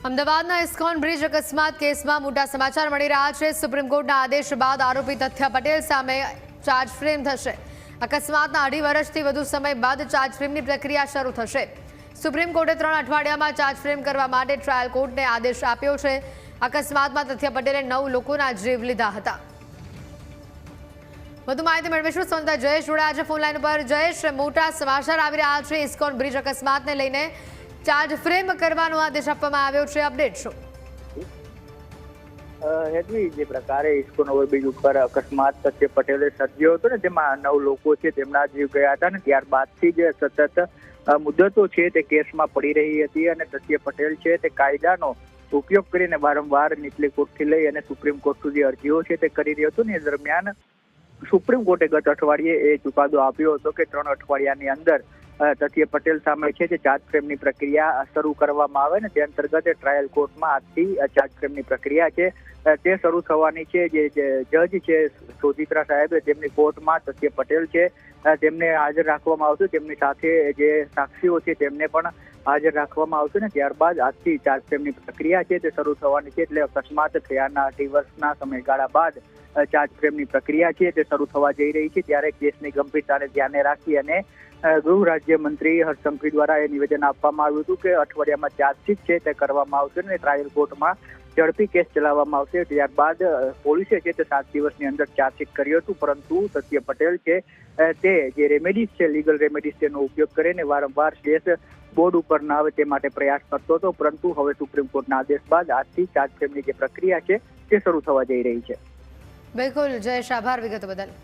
અમદાવાદના ISKCON bridge અકસ્માત કેસમાં મોટા સમાચાર મળી રહ્યા છે। સુપ્રીમ કોર્ટના આદેશ બાદ આરોપી તથ્ય પટેલ સામે ચાર્જ ફ્રેમ થશે। અકસ્માતના 2.5 વર્ષથી વધુ સમય બાદ ચાર્જ ફ્રેમની પ્રક્રિયા શરૂ થશે। સુપ્રીમ કોર્ટે 3 અઠવાડિયામાં ચાર્જ ફ્રેમ કરવા માટે ટ્રાયલ કોર્ટને આદેશ આપ્યો છે। અકસ્માતમાં તથ્ય પટેલે 9 લોકોના જીવ લીધા હતા। વધુ માહિતી મેળવીશું સંવાદદાતા જયેશ જોડાયા છે ફોન લાઈન પર। જયેશ, મોટા સમાચાર આવી રહ્યા છે ઇસ્કોન બ્રિજ અકસ્માતને લઈને ચાર્જ ફ્રેમ કરવાનો આદેશ આપવામાં આવ્યો છે। અપડેટ શું? હેતવી, જે પ્રકારે ઇસ્કોન ઓવરબ્રિજ ઉપર અકસ્માત તથ્ય પટેલે સર્જ્યો હતો ને, તેમાં 9 લોકો છે તેમના જીવ ગયા હતા ને ત્યારબાદથી જ સતત મુદ્દતો છે તે કેસમાં પડી રહી હતી અને તથ્ય પટેલ છે તે કાયદાનો ઉપયોગ કરીને વારંવાર નીચલી કોર્ટથી લઈ અને સુપ્રીમ કોર્ટ સુધી અરજીઓ છે તે કરી રહ્યો હતો ને એ દરમિયાન સુપ્રીમ કોર્ટે ગત અઠવાડિયે એ ચુકાદો આપ્યો હતો કે 3 અઠવાડિયાની અંદર તથ્ય પટેલ સામે છે જે ચાર્જ ફ્રેમની પ્રક્રિયા શરૂ કરવામાં આવે ને તે અંતર્ગત ટ્રાયલ કોર્ટમાં આજથી ચાર્જ ફ્રેમની પ્રક્રિયા છે તે શરૂ થવાની છે। જે જજ છે શોધિત્રા સાહેબ, તેમની કોર્ટમાં તથ્ય પટેલ છે તેમને હાજર રાખવામાં આવશે। તેમની સાથે જે સાક્ષીઓ છે તેમને પણ હાજર રાખવામાં આવશે ને ત્યારબાદ આજથી ચાર્જ ફ્રેમની પ્રક્રિયા છે તે શરૂ થવાની છે। એટલે અકસ્માત થયાના 2.5 વર્ષના સમયગાળા બાદ ચાર્જ ફ્રેમની પ્રક્રિયા છે તે શરૂ થવા જઈ રહી છે। ત્યારે કેસની ગંભીરતાને ધ્યાને રાખી અને ગૃહ રાજ્યમંત્રી હર્ષ સંઘવી દ્વારા એ નિવેદન આપવામાં આવ્યું હતું કે અઠવાડિયામાં ચાર્જશીટ છે તે કરવામાં આવશે અને ટ્રાયલ કોર્ટમાં ઝડપી કેસ ચલાવવામાં આવશે। ત્યારબાદ પોલીસે છે તે 7 દિવસની અંદર ચાર્જશીટ કર્યું હતું, પરંતુ સત્ય પટેલ છે તે જે રેમેડીઝ છે, લીગલ રેમેડીઝ, તેનો ઉપયોગ કરીને વારંવાર કેસ બોર્ડ ઉપર ના આવે તે માટે પ્રયાસ કરતો હતો। પરંતુ હવે સુપ્રીમ કોર્ટના આદેશ બાદ આજથી ચાર્જ ફ્રેમની જે પ્રક્રિયા છે તે શરૂ થવા જઈ રહી છે। બિલકુલ જયેશ, આભાર વિગતો બદલ।